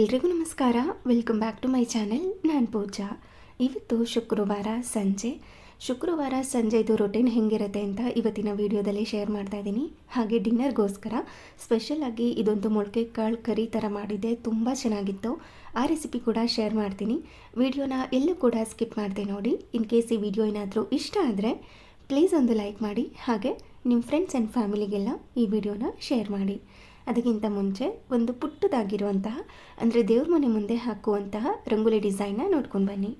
ಎಲ್ರಿಗೂ ನಮಸ್ಕಾರ. Welcome back to my channel. ನಾನು ಪೂಜಾ. ಇವತ್ತು ಶುಕ್ರವಾರ ಸಂಜೆದು ರೊಟೀನ್ ಹೆಂಗಿರುತ್ತೆ ಅಂತ ಇವತ್ತಿನ ವಿಡಿಯೋದಲ್ಲಿ ಶೇರ್ ಮಾಡ್ತಾ ಇದ್ದೀನಿ. ಹಾಗೆ ಡಿನ್ನರ್ಗೋಸ್ಕರ ಸ್ಪೆಷಲಾಗಿ ಇದೊಂದು ಮೊಳಕೆ ಕಾಳು ಕರಿ ಥರ ಮಾಡಿದ್ದೆ, ತುಂಬ ಚೆನ್ನಾಗಿತ್ತು. ಆ ರೆಸಿಪಿ ಕೂಡ ಶೇರ್ ಮಾಡ್ತೀನಿ. ವಿಡಿಯೋನ ಎಲ್ಲೂ ಕೂಡ ಸ್ಕಿಪ್ ಮಾಡಿದೆ ನೋಡಿ. ಇನ್ ಕೇಸ್ ಈ ವಿಡಿಯೋ ಏನಾದರೂ ಇಷ್ಟ ಆದರೆ ಪ್ಲೀಸ್ ಒಂದು ಲೈಕ್ ಮಾಡಿ, ಹಾಗೆ ನಿಮ್ಮ ಫ್ರೆಂಡ್ಸ್ ಆ್ಯಂಡ್ ಫ್ಯಾಮಿಲಿಗೆಲ್ಲ ಈ ವಿಡಿಯೋನ ಶೇರ್ ಮಾಡಿ. ಅದಕ್ಕಿಂತ ಮುಂಚೆ ಒಂದು ಪುಟ್ಟದಾಗಿರುವಂತಹ ಅಂದರೆ ದೇವ್ರ ಮನೆ ಮುಂದೆ ಹಾಕುವಂತಹ ರಂಗೋಲಿ ಡಿಸೈನ್ನ ನೋಡ್ಕೊಂಡು ಬನ್ನಿ.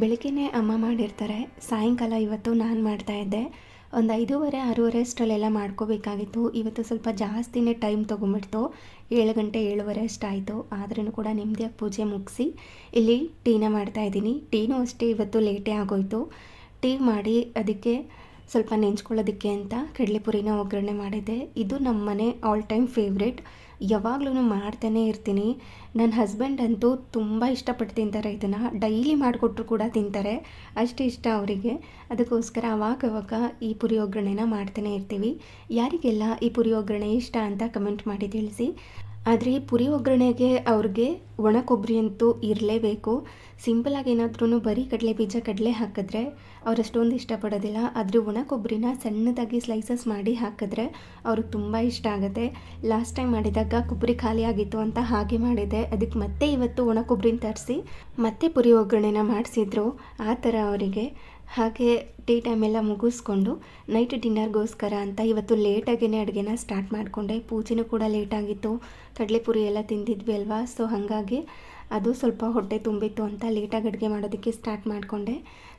ಬೆಳಗ್ಗೆನೇ ಅಮ್ಮ ಮಾಡಿರ್ತಾರೆ, ಸಾಯಂಕಾಲ ಇವತ್ತು ನಾನು ಮಾಡ್ತಾಯಿದ್ದೆ. ಒಂದು 5:30, 6:30 ಅಷ್ಟರಲ್ಲೆಲ್ಲ ಮಾಡ್ಕೋಬೇಕಾಗಿತ್ತು. ಇವತ್ತು ಸ್ವಲ್ಪ ಜಾಸ್ತಿನೇ ಟೈಮ್ ತೊಗೊಂಬಿಡ್ತು. 7 ಗಂಟೆ 7:30 ಅಷ್ಟಾಯಿತು. ಆದ್ರೂ ಕೂಡ ನೆಮ್ಮದಿಯಾಗಿ ಪೂಜೆ ಮುಗಿಸಿ ಇಲ್ಲಿ ಟೀನ ಮಾಡ್ತಾಯಿದ್ದೀನಿ. ಟೀನೂ ಅಷ್ಟೇ ಇವತ್ತು ಲೇಟೇ ಆಗೋಯಿತು. ಟೀ ಮಾಡಿ ಅದಕ್ಕೆ ಸ್ವಲ್ಪ ನೆಂಚ್ಕೊಳ್ಳೋದಕ್ಕೆ ಅಂತ ಕಡಲೆಪುರಿನ ಒಗ್ಗರಣೆ ಮಾಡಿದ್ದೆ. ಇದು ನಮ್ಮ ಮನೆ ಆಲ್ ಟೈಮ್ ಫೇವ್ರೇಟ್. ಯಾವಾಗಲೂ ಮಾಡ್ತಾನೇ ಇರ್ತೀನಿ. ನನ್ನ ಹಸ್ಬೆಂಡ್ ಅಂತೂ ತುಂಬ ಇಷ್ಟಪಟ್ಟು ತಿಂತಾರೆ. ಇದನ್ನು ಡೈಲಿ ಮಾಡಿಕೊಟ್ರು ಕೂಡ ತಿಂತಾರೆ, ಅಷ್ಟು ಇಷ್ಟ ಅವರಿಗೆ. ಅದಕ್ಕೋಸ್ಕರ ಅವಾಗವಾಗ ಈ ಪುರಿ ಒಗ್ಗರಣೆನ ಮಾಡ್ತಾನೆ ಇರ್ತೀವಿ. ಯಾರಿಗೆಲ್ಲ ಈ ಪುರಿ ಒಗ್ಗರಣೆ ಇಷ್ಟ ಅಂತ ಕಮೆಂಟ್ ಮಾಡಿ ತಿಳಿಸಿ. ಆದರೆ ಈ ಪುರಿ ಒಗ್ಗರಣೆಗೆ ಅವ್ರಿಗೆ ಒಣ ಕೊಬ್ಬರಿ ಅಂತೂ ಇರಲೇಬೇಕು. ಸಿಂಪಲಾಗಿ ಏನಾದ್ರೂ ಬರೀ ಕಡಲೆ ಬೀಜ ಕಡಲೆ ಹಾಕಿದ್ರೆ ಅವ್ರು ಅಷ್ಟೊಂದು ಇಷ್ಟಪಡೋದಿಲ್ಲ. ಆದರೆ ಒಣ ಕೊಬ್ಬರಿನ ಸಣ್ಣದಾಗಿ ಸ್ಲೈಸಸ್ ಮಾಡಿ ಹಾಕಿದ್ರೆ ಅವ್ರಿಗೆ ತುಂಬ ಇಷ್ಟ ಆಗುತ್ತೆ. ಲಾಸ್ಟ್ ಟೈಮ್ ಮಾಡಿದಾಗ ಕೊಬ್ಬರಿ ಖಾಲಿ ಆಗಿತ್ತು ಅಂತ ಹಾಗೆ ಮಾಡಿದೆ. ಅದಕ್ಕೆ ಮತ್ತೆ ಇವತ್ತು ಒಣ ಕೊಬ್ಬರಿನ ತರಿಸಿ ಮತ್ತೆ ಪುರಿ ಒಗ್ಗರಣೆನ ಮಾಡಿಸಿದ್ರು. ಆ ಥರ ಅವರಿಗೆ. ಹಾಗೆ ಟೀ ಟೈಮೆಲ್ಲ ಮುಗಿಸ್ಕೊಂಡು ನೈಟ್ ಡಿನ್ನರ್ಗೋಸ್ಕರ ಅಂತ ಇವತ್ತು ಲೇಟಾಗೇ ಅಡುಗೆನ ಸ್ಟಾರ್ಟ್ ಮಾಡಿಕೊಂಡೆ. ಪೂಜೆನೂ ಕೂಡ ಲೇಟಾಗಿತ್ತು. ಕಡಲೆಪುರಿ ಎಲ್ಲ ತಿಂದಿದ್ವಿ ಅಲ್ವಾ, ಸೊ ಹಾಗಾಗಿ ಅದು ಸ್ವಲ್ಪ ಹೊಟ್ಟೆ ತುಂಬಿತ್ತು ಅಂತ ಲೇಟಾಗಿ ಅಡುಗೆ ಮಾಡೋದಕ್ಕೆ ಸ್ಟಾರ್ಟ್ ಮಾಡಿಕೊಂಡೆ.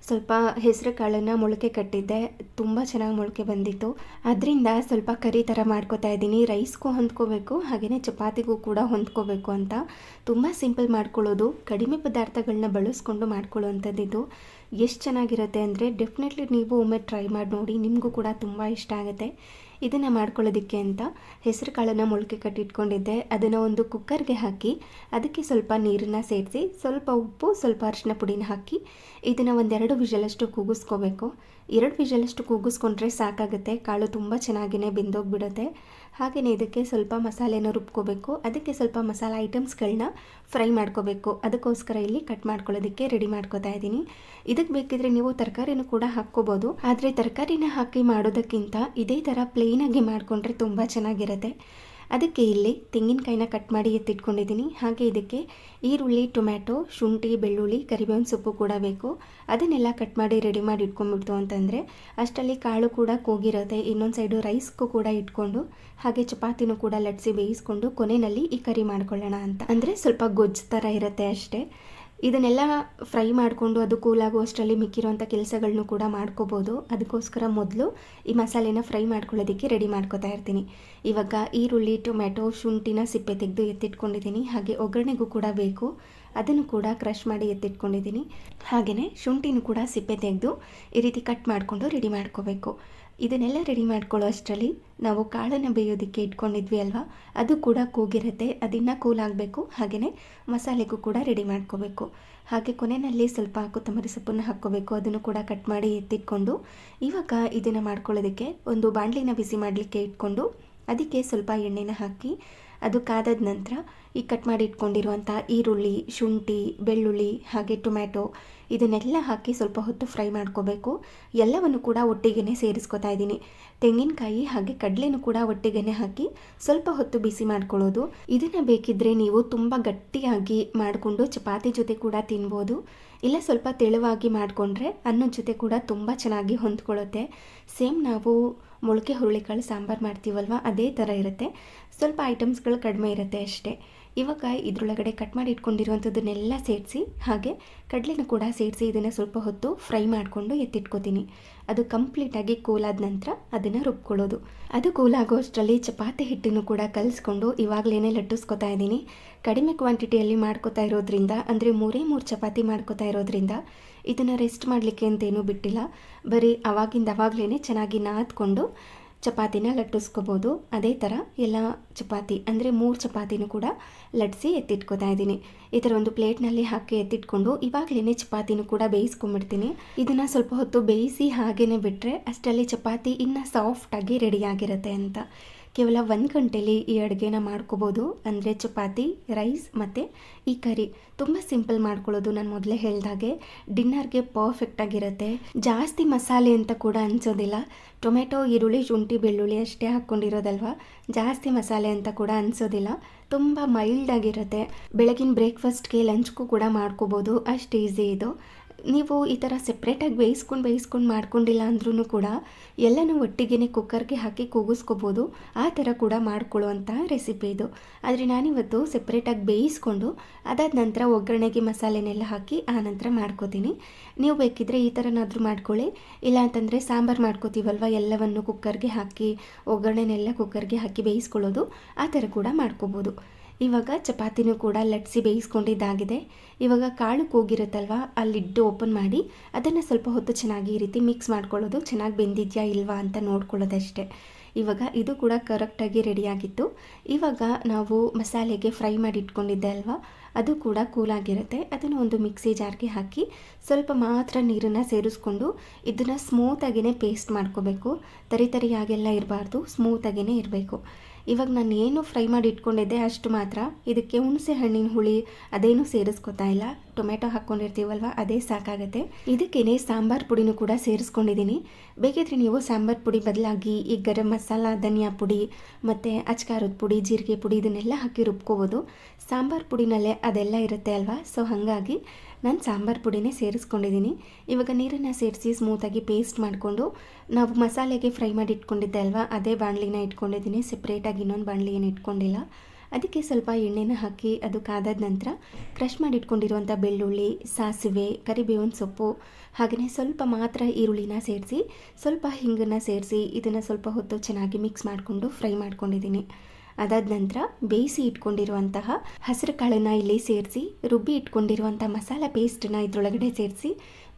ಸ್ವಲ್ಪ ಹೆಸರು ಕಾಳನ್ನು ಮೊಳಕೆ ಕಟ್ಟಿದ್ದೆ, ತುಂಬ ಚೆನ್ನಾಗಿ ಮೊಳಕೆ ಬಂದಿತ್ತು. ಅದರಿಂದ ಸ್ವಲ್ಪ ಕರಿ ಥರ ಮಾಡ್ಕೋತಾ ಇದ್ದೀನಿ. ರೈಸ್ಗೂ ಹೊಂದ್ಕೋಬೇಕು, ಹಾಗೆಯೇ ಚಪಾತಿಗೂ ಕೂಡ ಹೊಂದ್ಕೋಬೇಕು ಅಂತ. ತುಂಬ ಸಿಂಪಲ್ ಮಾಡ್ಕೊಳ್ಳೋದು, ಕಡಿಮೆ ಪದಾರ್ಥಗಳನ್ನ ಬಳಸ್ಕೊಂಡು ಮಾಡ್ಕೊಳ್ಳೋವಂಥದ್ದು. ಎಷ್ಟು ಚೆನ್ನಾಗಿರುತ್ತೆ ಅಂದರೆ ಡೆಫಿನೆಟ್ಲಿ ನೀವು ಒಮ್ಮೆ ಟ್ರೈ ಮಾಡಿ ನೋಡಿ, ನಿಮಗೂ ಕೂಡ ತುಂಬ ಇಷ್ಟ ಆಗುತ್ತೆ. ಇದನ್ನು ಮಾಡ್ಕೊಳ್ಳೋದಕ್ಕೆ ಅಂತ ಹೆಸರು ಕಾಳನ್ನು ಮೊಳಕೆ ಕಟ್ಟಿಟ್ಕೊಂಡಿದ್ದೆ. ಅದನ್ನು ಒಂದು ಕುಕ್ಕರ್ಗೆ ಹಾಕಿ ಅದಕ್ಕೆ ಸ್ವಲ್ಪ ನೀರನ್ನು ಸೇರಿಸಿ, ಸ್ವಲ್ಪ ಉಪ್ಪು, ಸ್ವಲ್ಪ ಅರಿಶಿನ ಪುಡಿನ ಹಾಕಿ ಇದನ್ನು 2 ವಿಷಲಷ್ಟು ಕೂಗಿಸ್ಕೋಬೇಕು. 2 ವಿಷಲಷ್ಟು ಕೂಗಿಸ್ಕೊಂಡ್ರೆ ಸಾಕಾಗುತ್ತೆ. ಕಾಳು ತುಂಬ ಚೆನ್ನಾಗಿಯೇ ಬೆಂದೋಗ್ಬಿಡುತ್ತೆ. ಹಾಗೆಯೇ ಇದಕ್ಕೆ ಸ್ವಲ್ಪ ಮಸಾಲೆನ ರುಬ್ಕೋಬೇಕು. ಅದಕ್ಕೆ ಸ್ವಲ್ಪ ಮಸಾಲ ಐಟಮ್ಸ್ಗಳನ್ನ ಫ್ರೈ ಮಾಡ್ಕೋಬೇಕು. ಅದಕ್ಕೋಸ್ಕರ ಇಲ್ಲಿ ಕಟ್ ಮಾಡ್ಕೊಳ್ಳೋದಕ್ಕೆ ರೆಡಿ ಮಾಡ್ಕೋತಾ ಇದ್ದೀನಿ. ಇದಕ್ಕೆ ಬೇಕಿದ್ರೆ ನೀವು ತರಕಾರಿನೂ ಕೂಡ ಹಾಕ್ಕೋಬೋದು. ಆದರೆ ತರಕಾರಿನ ಹಾಕಿ ಮಾಡೋದಕ್ಕಿಂತ ಇದೇ ಥರ ಪ್ಲೇನಾಗಿ ಮಾಡಿಕೊಂಡ್ರೆ ತುಂಬ ಚೆನ್ನಾಗಿರುತ್ತೆ. ಅದಕ್ಕೆ ಇಲ್ಲಿ ತೆಂಗಿನಕಾಯಿನ ಕಟ್ ಮಾಡಿ ಎತ್ತಿಟ್ಕೊಂಡಿದ್ದೀನಿ. ಹಾಗೆ ಇದಕ್ಕೆ ಈರುಳ್ಳಿ, ಟೊಮ್ಯಾಟೊ, ಶುಂಠಿ, ಬೆಳ್ಳುಳ್ಳಿ, ಕರಿಬೇವಿನ ಸೊಪ್ಪು ಕೂಡ ಬೇಕು. ಅದನ್ನೆಲ್ಲ ಕಟ್ ಮಾಡಿ ರೆಡಿ ಮಾಡಿ ಇಟ್ಕೊಂಡ್ಬಿಡ್ತು ಅಂತಂದರೆ ಅಷ್ಟರಲ್ಲಿ ಕಾಳು ಕೂಡ ಕೂಗಿರುತ್ತೆ. ಇನ್ನೊಂದು ಸೈಡು ರೈಸ್ಗೂ ಕೂಡ ಇಟ್ಕೊಂಡು ಹಾಗೆ ಚಪಾತಿನೂ ಕೂಡ ಲಟ್ಸಿ ಬೇಯಿಸ್ಕೊಂಡು ಕೊನೆಯಲ್ಲಿ ಈ ಕರಿ ಮಾಡ್ಕೊಳ್ಳೋಣ ಅಂತ. ಅಂದರೆ ಸ್ವಲ್ಪ ಗೊಜ್ಜು ಥರ ಇರುತ್ತೆ ಅಷ್ಟೇ. ಇದನ್ನೆಲ್ಲ ಫ್ರೈ ಮಾಡಿಕೊಂಡು ಅದು ಕೂಲಾಗುವಷ್ಟರಲ್ಲಿ ಮಿಕ್ಕಿರೋಂಥ ಕೆಲಸಗಳನ್ನೂ ಕೂಡ ಮಾಡ್ಕೋಬೋದು. ಅದಕ್ಕೋಸ್ಕರ ಮೊದಲು ಈ ಮಸಾಲೆನ ಫ್ರೈ ಮಾಡ್ಕೊಳ್ಳೋದಕ್ಕೆ ರೆಡಿ ಮಾಡ್ಕೋತಾ ಇರ್ತೀನಿ. ಇವಾಗ ಈರುಳ್ಳಿ, ಟೊಮ್ಯಾಟೊ, ಶುಂಠಿನ ಸಿಪ್ಪೆ ತೆಗೆದು ಎತ್ತಿಟ್ಕೊಂಡಿದ್ದೀನಿ. ಹಾಗೆ ಒಗ್ಗರಣೆಗೂ ಕೂಡ ಬೇಕು, ಅದನ್ನು ಕೂಡ ಕ್ರಷ್ ಮಾಡಿ ಎತ್ತಿಟ್ಕೊಂಡಿದ್ದೀನಿ. ಹಾಗೆಯೇ ಶುಂಠಿನೂ ಕೂಡ ಸಿಪ್ಪೆ ತೆಗೆದು ಈ ರೀತಿ ಕಟ್ ಮಾಡಿಕೊಂಡು ರೆಡಿ ಮಾಡ್ಕೋಬೇಕು. ಇದನ್ನೆಲ್ಲ ರೆಡಿ ಮಾಡ್ಕೊಳ್ಳೋ ಅಷ್ಟರಲ್ಲಿ ನಾವು ಕಾಳನ್ನು ಬೇಯೋದಕ್ಕೆ ಇಟ್ಕೊಂಡಿದ್ವಿ ಅಲ್ವಾ, ಅದು ಕೂಡ ಕೂಗಿರುತ್ತೆ. ಅದನ್ನು ಕೂಲಾಗಬೇಕು. ಹಾಗೆಯೇ ಮಸಾಲೆಗೂ ಕೂಡ ರೆಡಿ ಮಾಡ್ಕೋಬೇಕು. ಹಾಗೆ ಕೊನೆಯಲ್ಲಿ ಸ್ವಲ್ಪ ಕೊತ್ತಂಬರಿ ಸೊಪ್ಪನ್ನು ಹಾಕ್ಕೋಬೇಕು. ಅದನ್ನು ಕೂಡ ಕಟ್ ಮಾಡಿ ಎತ್ತಿಟ್ಕೊಂಡು ಇವಾಗ ಇದನ್ನು ಮಾಡ್ಕೊಳ್ಳೋದಕ್ಕೆ ಒಂದು ಬಾಣಲಿನ ಬಿಸಿ ಮಾಡಲಿಕ್ಕೆ ಇಟ್ಕೊಂಡು ಅದಕ್ಕೆ ಸ್ವಲ್ಪ ಎಣ್ಣೆನ ಹಾಕಿ ಅದು ಕಾದಾದ ನಂತರ ಈ ಕಟ್ ಮಾಡಿ ಇಟ್ಕೊಂಡಿರುವಂಥ ಈರುಳ್ಳಿ, ಶುಂಠಿ, ಬೆಳ್ಳುಳ್ಳಿ ಹಾಗೆ ಟೊಮ್ಯಾಟೊ ಇದನ್ನೆಲ್ಲ ಹಾಕಿ ಸ್ವಲ್ಪ ಹೊತ್ತು ಫ್ರೈ ಮಾಡ್ಕೋಬೇಕು. ಎಲ್ಲವನ್ನು ಕೂಡ ಒಟ್ಟಿಗೆ ಸೇರಿಸ್ಕೊತಾ ಇದ್ದೀನಿ. ತೆಂಗಿನಕಾಯಿ ಹಾಗೆ ಕಡಲೆನೂ ಕೂಡ ಒಟ್ಟಿಗೆ ಹಾಕಿ ಸ್ವಲ್ಪ ಹೊತ್ತು ಬಿಸಿ ಮಾಡ್ಕೊಳ್ಳೋದು. ಇದನ್ನು ಬೇಕಿದ್ದರೆ ನೀವು ತುಂಬ ಗಟ್ಟಿಯಾಗಿ ಮಾಡಿಕೊಂಡು ಚಪಾತಿ ಜೊತೆ ಕೂಡ ತಿನ್ಬೋದು. ಇಲ್ಲ ಸ್ವಲ್ಪ ತೆಳುವಾಗಿ ಮಾಡಿಕೊಂಡ್ರೆ ಅನ್ನದ ಜೊತೆ ಕೂಡ ತುಂಬ ಚೆನ್ನಾಗಿ ಹೊಂದ್ಕೊಳ್ಳುತ್ತೆ. ಸೇಮ್ ನಾವು ಮೊಳಕೆ ಹುರುಳಿಕಾಳು ಸಾಂಬಾರು ಮಾಡ್ತೀವಲ್ವ, ಅದೇ ಥರ ಇರುತ್ತೆ. ಸ್ವಲ್ಪ ಐಟಮ್ಸ್ಗಳು ಕಡಿಮೆ ಇರುತ್ತೆ ಅಷ್ಟೇ. ಇವಾಗ ಇದರೊಳಗಡೆ ಕಟ್ ಮಾಡಿ ಇಟ್ಕೊಂಡಿರುವಂಥದ್ದನ್ನೆಲ್ಲ ಸೇರಿಸಿ ಹಾಗೆ ಕಡಲೆನೂ ಕೂಡ ಸೇರಿಸಿ ಇದನ್ನು ಸ್ವಲ್ಪ ಹೊತ್ತು ಫ್ರೈ ಮಾಡಿಕೊಂಡು ಎತ್ತಿಟ್ಕೋತೀನಿ. ಅದು ಕಂಪ್ಲೀಟಾಗಿ ಕೂಲಾದ ನಂತರ ಅದನ್ನು ರುಬ್ಕೊಳ್ಳೋದು. ಅದು ಕೂಲಾಗೋ ಅಷ್ಟರಲ್ಲಿ ಚಪಾತಿ ಹಿಟ್ಟನ್ನು ಕೂಡ ಕಲಿಸ್ಕೊಂಡು ಇವಾಗಲೇ ಲಟ್ಟಿಸ್ಕೊತಾ ಇದ್ದೀನಿ. ಕಡಿಮೆ ಕ್ವಾಂಟಿಟಿಯಲ್ಲಿ ಮಾಡ್ಕೋತಾ ಇರೋದ್ರಿಂದ ಅಂದರೆ 3 ಚಪಾತಿ ಮಾಡ್ಕೋತಾ ಇರೋದ್ರಿಂದ ಇದನ್ನು ರೆಸ್ಟ್ ಮಾಡಲಿಕ್ಕೆ ಅಂತೇನೂ ಬಿಟ್ಟಿಲ್ಲ. ಬರೀ ಅವಾಗಲೇ ಚೆನ್ನಾಗಿ ನಾದ್ಕೊಂಡು ಚಪಾತಿನ ಲಟ್ಟಿಸ್ಕೋಬೋದು. ಅದೇ ಥರ ಎಲ್ಲ ಚಪಾತಿ ಅಂದರೆ 3 ಚಪಾತಿನೂ ಕೂಡ ಲಟ್ಟಿಸಿ ಎತ್ತಿಟ್ಕೋತಾ ಇದ್ದೀನಿ. ಈ ಥರ ಒಂದು ಪ್ಲೇಟ್ನಲ್ಲಿ ಹಾಕಿ ಎತ್ತಿಟ್ಕೊಂಡು ಇವಾಗಲೇ ಚಪಾತಿನೂ ಕೂಡ ಬೇಯಿಸ್ಕೊಂಡ್ಬಿಡ್ತೀನಿ. ಇದನ್ನು ಸ್ವಲ್ಪ ಹೊತ್ತು ಬೇಯಿಸಿ ಹಾಗೇ ಬಿಟ್ಟರೆ ಅಷ್ಟರಲ್ಲಿ ಚಪಾತಿ ಇನ್ನೂ ಸಾಫ್ಟಾಗಿ ರೆಡಿಯಾಗಿರುತ್ತೆ ಅಂತ. ಕೇವಲ 1 ಗಂಟೆಯಲ್ಲಿ ಈ ಅಡುಗೆನ ಮಾಡ್ಕೋಬೋದು. ಅಂದರೆ ಚಪಾತಿ, ರೈಸ್ ಮತ್ತು ಈ ಕರಿ ತುಂಬ ಸಿಂಪಲ್ ಮಾಡ್ಕೊಳ್ಳೋದು. ನಾನು ಮೊದಲೇ ಹೇಳಿದಾಗೆ ಡಿನ್ನರ್ಗೆ ಪರ್ಫೆಕ್ಟಾಗಿರುತ್ತೆ. ಜಾಸ್ತಿ ಮಸಾಲೆ ಅಂತ ಕೂಡ ಅನಿಸೋದಿಲ್ಲ. ಟೊಮೆಟೊ, ಈರುಳ್ಳಿ, ಶುಂಠಿ, ಬೆಳ್ಳುಳ್ಳಿ ಅಷ್ಟೇ ಹಾಕ್ಕೊಂಡಿರೋದಲ್ವ, ಜಾಸ್ತಿ ಮಸಾಲೆ ಅಂತ ಕೂಡ ಅನಿಸೋದಿಲ್ಲ. ತುಂಬ ಮೈಲ್ಡಾಗಿರುತ್ತೆ. ಬೆಳಗಿನ ಬ್ರೇಕ್ಫಾಸ್ಟ್ಗೆ ಲಂಚ್ಗೂ ಕೂಡ ಮಾಡ್ಕೋಬೋದು, ಅಷ್ಟು ಈಸಿ ಇದು. ನೀವು ಈ ಥರ ಸೆಪ್ರೇಟಾಗಿ ಬೇಯಿಸ್ಕೊಂಡು ಮಾಡ್ಕೊಂಡಿಲ್ಲ ಅಂದ್ರೂ ಕೂಡ ಎಲ್ಲನೂ ಒಟ್ಟಿಗೆ ಕುಕ್ಕರ್ಗೆ ಹಾಕಿ ಕೂಗಿಸ್ಕೋಬೋದು. ಆ ಥರ ಕೂಡ ಮಾಡ್ಕೊಳ್ಳುವಂಥ ರೆಸಿಪಿ ಇದು. ಆದರೆ ನಾನಿವತ್ತು ಸೆಪ್ರೇಟಾಗಿ ಬೇಯಿಸ್ಕೊಂಡು ಅದಾದ ನಂತರ ಒಗ್ಗರಣೆಗೆ ಮಸಾಲೆನೆಲ್ಲ ಹಾಕಿ ಆ ನಂತರ ಮಾಡ್ಕೋತೀನಿ. ನೀವು ಬೇಕಿದ್ದರೆ ಈ ಥರನಾದರೂ ಮಾಡ್ಕೊಳ್ಳಿ. ಇಲ್ಲ ಅಂತಂದರೆ ಸಾಂಬಾರು ಮಾಡ್ಕೋತೀವಲ್ವ, ಎಲ್ಲವನ್ನು ಕುಕ್ಕರ್ಗೆ ಹಾಕಿ ಒಗ್ಗರಣೆನೆಲ್ಲ ಕುಕ್ಕರ್ಗೆ ಹಾಕಿ ಬೇಯಿಸ್ಕೊಳ್ಳೋದು, ಆ ಥರ ಕೂಡ ಮಾಡ್ಕೋಬೋದು. ಇವಾಗ ಚಪಾತಿನೂ ಕೂಡ ಲಟ್ಟಿಸಿ ಬೇಯಿಸ್ಕೊಂಡಿದ್ದಾಗಿದೆ. ಇವಾಗ ಕಾಳು ಕೂಗಿರುತ್ತಲ್ವ, ಆ ಲಿಡ್ ಓಪನ್ ಮಾಡಿ ಅದನ್ನು ಸ್ವಲ್ಪ ಹೊತ್ತು ಚೆನ್ನಾಗಿ ಈ ರೀತಿ ಮಿಕ್ಸ್ ಮಾಡ್ಕೊಳ್ಳೋದು. ಚೆನ್ನಾಗಿ ಬೆಂದಿದೆಯಾ ಇಲ್ವಾ ಅಂತ ನೋಡ್ಕೊಳ್ಳೋದಷ್ಟೇ. ಇವಾಗ ಇದು ಕೂಡ ಕರೆಕ್ಟಾಗಿ ರೆಡಿಯಾಗಿತ್ತು. ಇವಾಗ ನಾವು ಮಸಾಲೆಗೆ ಫ್ರೈ ಮಾಡಿ ಇಟ್ಕೊಂಡಿದ್ದೆ ಅಲ್ವಾ, ಅದು ಕೂಡ ಕೂಲಾಗಿರುತ್ತೆ. ಅದನ್ನು ಒಂದು ಮಿಕ್ಸಿ ಜಾರ್ಗೆ ಹಾಕಿ ಸ್ವಲ್ಪ ಮಾತ್ರ ನೀರನ್ನು ಸೇರಿಸ್ಕೊಂಡು ಇದನ್ನು ಸ್ಮೂತಾಗಿಯೇ ಪೇಸ್ಟ್ ಮಾಡ್ಕೋಬೇಕು. ತರಿಯಾಗೆಲ್ಲ ಇರಬಾರ್ದು, ಸ್ಮೂತಾಗಿಯೇ ಇರಬೇಕು. ಇವಾಗ ನಾನು ಏನು ಫ್ರೈ ಮಾಡಿ ಇಟ್ಕೊಂಡಿದ್ದೆ ಅಷ್ಟು ಮಾತ್ರ. ಇದಕ್ಕೆ ಹುಣಸೆ ಹಣ್ಣಿನ ಹುಳಿ ಅದೇನು ಸೇರಿಸ್ಕೊತಾ ಇಲ್ಲ, ಟೊಮೆಟೊ ಹಾಕ್ಕೊಂಡಿರ್ತೀವಲ್ವ ಅದೇ ಸಾಕಾಗುತ್ತೆ. ಇದಕ್ಕೇನೆ ಸಾಂಬಾರು ಪುಡಿನೂ ಕೂಡ ಸೇರಿಸ್ಕೊಂಡಿದ್ದೀನಿ. ಬೇಕಿದ್ರೆ ನೀವು ಸಾಂಬಾರು ಪುಡಿ ಬದಲಾಗಿ ಈ ಗರಂ ಮಸಾಲ, ಧನಿಯಾ ಪುಡಿ ಮತ್ತು ಅಚ್ಕಾರದ ಪುಡಿ, ಜೀರಿಗೆ ಪುಡಿ ಇದನ್ನೆಲ್ಲ ಹಾಕಿ ರುಬ್ಕೋಬೋದು. ಸಾಂಬಾರು ಪುಡಿನಲ್ಲೇ ಅದೆಲ್ಲ ಇರುತ್ತೆ ಅಲ್ವಾ, ಸೊ ಹಾಗಾಗಿ ನಾನು ಸಾಂಬಾರು ಪುಡಿನೇ ಸೇರಿಸ್ಕೊಂಡಿದ್ದೀನಿ. ಇವಾಗ ನೀರನ್ನು ಸೇರಿಸಿ ಸ್ಮೂತಾಗಿ ಪೇಸ್ಟ್ ಮಾಡಿಕೊಂಡು ನಾವು ಮಸಾಲೆಗೆ ಫ್ರೈ ಮಾಡಿ ಇಟ್ಕೊಂಡಿದ್ದೆ ಅಲ್ವಾ, ಅದೇ ಬಾಣಲಿನ ಇಟ್ಕೊಂಡಿದ್ದೀನಿ. ಸೆಪ್ರೇಟಾಗಿ ಇನ್ನೊಂದು ಬಾಣಲಿ ಏನು ಇಟ್ಕೊಂಡಿಲ್ಲ. ಅದಕ್ಕೆ ಸ್ವಲ್ಪ ಎಣ್ಣೆನ ಹಾಕಿ ಅದು ಕಾದಾದ ನಂತರ ಕ್ರಷ್ ಮಾಡಿ ಇಟ್ಕೊಂಡಿರುವಂಥ ಬೆಳ್ಳುಳ್ಳಿ, ಸಾಸಿವೆ, ಕರಿಬೇವಿನ ಸೊಪ್ಪು ಹಾಗೆಯೇ ಸ್ವಲ್ಪ ಮಾತ್ರ ಈರುಳ್ಳಿನ ಸೇರಿಸಿ ಸ್ವಲ್ಪ ಹಿಂಗನ್ನು ಸೇರಿಸಿ ಇದನ್ನು ಸ್ವಲ್ಪ ಹೊತ್ತು ಚೆನ್ನಾಗಿ ಮಿಕ್ಸ್ ಮಾಡಿಕೊಂಡು ಫ್ರೈ ಮಾಡ್ಕೊಂಡಿದ್ದೀನಿ. ಅದಾದ ನಂತರ ಬೇಯಿಸಿ ಇಟ್ಕೊಂಡಿರುವಂತಹ ಹಸಿರು ಕಾಳನ್ನು ಇಲ್ಲಿ ಸೇರಿಸಿ ರುಬ್ಬಿ ಇಟ್ಕೊಂಡಿರುವಂಥ ಮಸಾಲ ಪೇಸ್ಟನ್ನು ಇದರೊಳಗಡೆ ಸೇರಿಸಿ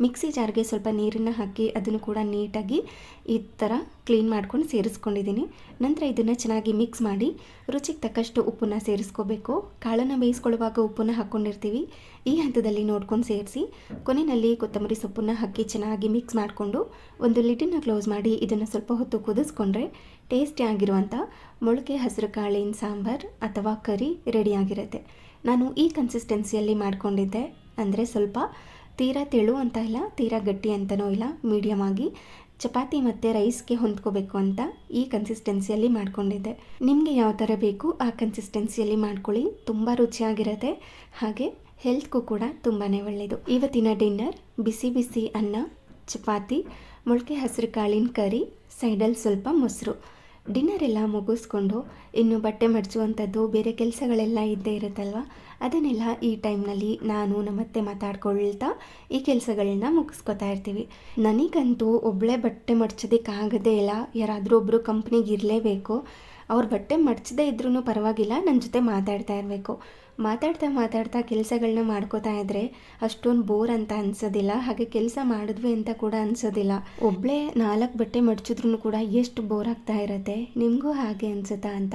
ಮಿಕ್ಸಿ ಜಾರ್ಗೆ ಸ್ವಲ್ಪ ನೀರನ್ನು ಹಾಕಿ ಅದನ್ನು ಕೂಡ ನೀಟಾಗಿ ಈ ಥರ ಕ್ಲೀನ್ ಮಾಡ್ಕೊಂಡು ಸೇರಿಸ್ಕೊಂಡಿದ್ದೀನಿ. ನಂತರ ಇದನ್ನು ಚೆನ್ನಾಗಿ ಮಿಕ್ಸ್ ಮಾಡಿ ರುಚಿಗೆ ತಕ್ಕಷ್ಟು ಉಪ್ಪನ್ನು ಸೇರಿಸ್ಕೋಬೇಕು. ಕಾಳನ್ನು ಬೇಯಿಸ್ಕೊಳ್ಳುವಾಗ ಉಪ್ಪನ್ನು ಹಾಕ್ಕೊಂಡಿರ್ತೀವಿ, ಈ ಹಂತದಲ್ಲಿ ನೋಡ್ಕೊಂಡು ಸೇರಿಸಿ ಕೊನೆಯಲ್ಲಿ ಕೊತ್ತಂಬರಿ ಸೊಪ್ಪನ್ನು ಹಾಕಿ ಚೆನ್ನಾಗಿ ಮಿಕ್ಸ್ ಮಾಡಿಕೊಂಡು ಒಂದು ಲಿಡ್ಡನ್ನು ಕ್ಲೋಸ್ ಮಾಡಿ ಇದನ್ನು ಸ್ವಲ್ಪ ಹೊತ್ತು ಕುದಿಸ್ಕೊಂಡ್ರೆ ಟೇಸ್ಟಿ ಆಗಿರುವಂಥ ಮೊಳಕೆ ಹಸಿರು ಕಾಳಿನ ಸಾಂಬಾರು ಅಥವಾ ಕರಿ ರೆಡಿಯಾಗಿರುತ್ತೆ. ನಾನು ಈ ಕನ್ಸಿಸ್ಟೆನ್ಸಿಯಲ್ಲಿ ಮಾಡ್ಕೊಂಡಿದ್ದೆ. ಅಂದರೆ ಸ್ವಲ್ಪ ತೀರಾ ತೆಳು ಅಂತ ಇಲ್ಲ, ತೀರಾ ಗಟ್ಟಿ ಅಂತನೂ ಇಲ್ಲ, ಮೀಡಿಯಮ್ ಆಗಿ ಚಪಾತಿ ಮತ್ತು ರೈಸ್ಗೆ ಹೊಂದ್ಕೋಬೇಕು ಅಂತ ಈ ಕನ್ಸಿಸ್ಟೆನ್ಸಿಯಲ್ಲಿ ಮಾಡ್ಕೊಂಡಿದ್ದೆ. ನಿಮಗೆ ಯಾವ ಥರ ಬೇಕು ಆ ಕನ್ಸಿಸ್ಟೆನ್ಸಿಯಲ್ಲಿ ಮಾಡ್ಕೊಳ್ಳಿ. ತುಂಬ ರುಚಿಯಾಗಿರುತ್ತೆ, ಹಾಗೆ ಹೆಲ್ತ್ಗೂ ಕೂಡ ತುಂಬಾ ಒಳ್ಳೆಯದು. ಇವತ್ತಿನ ಡಿನ್ನರ್ ಬಿಸಿ ಬಿಸಿ ಅನ್ನ, ಚಪಾತಿ, ಮೊಳಕೆ ಹಸಿರು ಕಾಳಿನ ಕರಿ, ಸೈಡಲ್ಲಿ ಸ್ವಲ್ಪ ಮೊಸರು. ಡಿನ್ನರ್ ಎಲ್ಲ ಮುಗಿಸ್ಕೊಂಡು ಇನ್ನು ಬಟ್ಟೆ ಮಡಚುವಂಥದ್ದು ಬೇರೆ ಕೆಲಸಗಳೆಲ್ಲ ಇದ್ದೇ ಇರುತ್ತಲ್ವ, ಅದನ್ನೆಲ್ಲ ಈ ಟೈಮ್ನಲ್ಲಿ ನಾನು ನಮ್ಮತ್ತೆ ಮಾತಾಡ್ಕೊಳ್ತಾ ಈ ಕೆಲಸಗಳನ್ನ ಮುಗಿಸ್ಕೊತಾ ಇರ್ತೀವಿ. ನನಗಂತೂ ಒಬ್ಬಳೇ ಬಟ್ಟೆ ಮಡ್ಚೋದಕ್ಕಾಗದೇ ಇಲ್ಲ. ಯಾರಾದರೂ ಒಬ್ಬರು ಕಂಪ್ನಿಗೆ ಇರಲೇಬೇಕು. ಅವ್ರ ಬಟ್ಟೆ ಮಡ್ಚದೇ ಇದ್ರೂ ಪರವಾಗಿಲ್ಲ, ನನ್ನ ಜೊತೆ ಮಾತಾಡ್ತಾ ಇರಬೇಕು. ಮಾತಾಡ್ತಾ ಕೆಲಸಗಳನ್ನ ಮಾಡ್ಕೋತಾ ಇದ್ದರೆ ಅಷ್ಟೊಂದು ಬೋರ್ ಅಂತ ಅನಿಸೋದಿಲ್ಲ, ಹಾಗೆ ಕೆಲಸ ಮಾಡಿದ್ವಿ ಅಂತ ಕೂಡ ಅನಿಸೋದಿಲ್ಲ. ಒಬ್ಬಳೇ 4 ಬಟ್ಟೆ ಮಡ್ಚಿದ್ರೂ ಕೂಡ ಎಷ್ಟು ಬೋರ್ ಆಗ್ತಾ ಇರುತ್ತೆ. ನಿಮಗೂ ಹಾಗೆ ಅನಿಸುತ್ತಾ ಅಂತ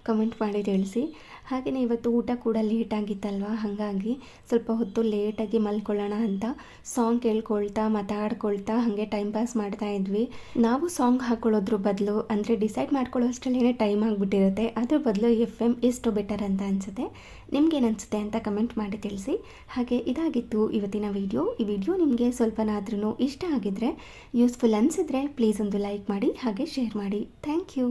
ಕಮೆಂಟ್ ಮಾಡಿ ತಿಳಿಸಿ. ಹಾಗೆಯೇ ಇವತ್ತು ಊಟ ಕೂಡ ಲೇಟಾಗಿತ್ತಲ್ವ, ಹಾಗಾಗಿ ಸ್ವಲ್ಪ ಹೊತ್ತು ಲೇಟಾಗಿ ಮಲ್ಕೊಳ್ಳೋಣ ಅಂತ ಸಾಂಗ್ ಕೇಳ್ಕೊಳ್ತಾ ಮಾತಾಡ್ಕೊಳ್ತಾ ಹಾಗೆ ಟೈಮ್ ಪಾಸ್ ಮಾಡ್ತಾ ಇದ್ವಿ. ನಾವು ಸಾಂಗ್ ಹಾಕೊಳ್ಳೋದ್ರ ಬದಲು ಅಂದರೆ ಡಿಸೈಡ್ ಮಾಡ್ಕೊಳ್ಳೋ ಅಷ್ಟರಲ್ಲೇ ಟೈಮ್ ಆಗಿಬಿಟ್ಟಿರುತ್ತೆ. ಅದ್ರ ಬದಲು FM ಎಷ್ಟು ಬೆಟರ್ ಅಂತ ಅನಿಸುತ್ತೆ. ನಿಮ್ಗೇನು ಅನಿಸುತ್ತೆ ಅಂತ ಕಮೆಂಟ್ ಮಾಡಿ ತಿಳಿಸಿ. ಹಾಗೆ ಇದಾಗಿತ್ತು ಇವತ್ತಿನ ವಿಡಿಯೋ. ಈ ವಿಡಿಯೋ ನಿಮಗೆ ಸ್ವಲ್ಪನಾದ್ರೂ ಇಷ್ಟ ಆಗಿದ್ದರೆ, ಯೂಸ್ಫುಲ್ ಅನಿಸಿದ್ರೆ ಪ್ಲೀಸ್ ಒಂದು ಲೈಕ್ ಮಾಡಿ ಹಾಗೆ ಶೇರ್ ಮಾಡಿ. Thank you.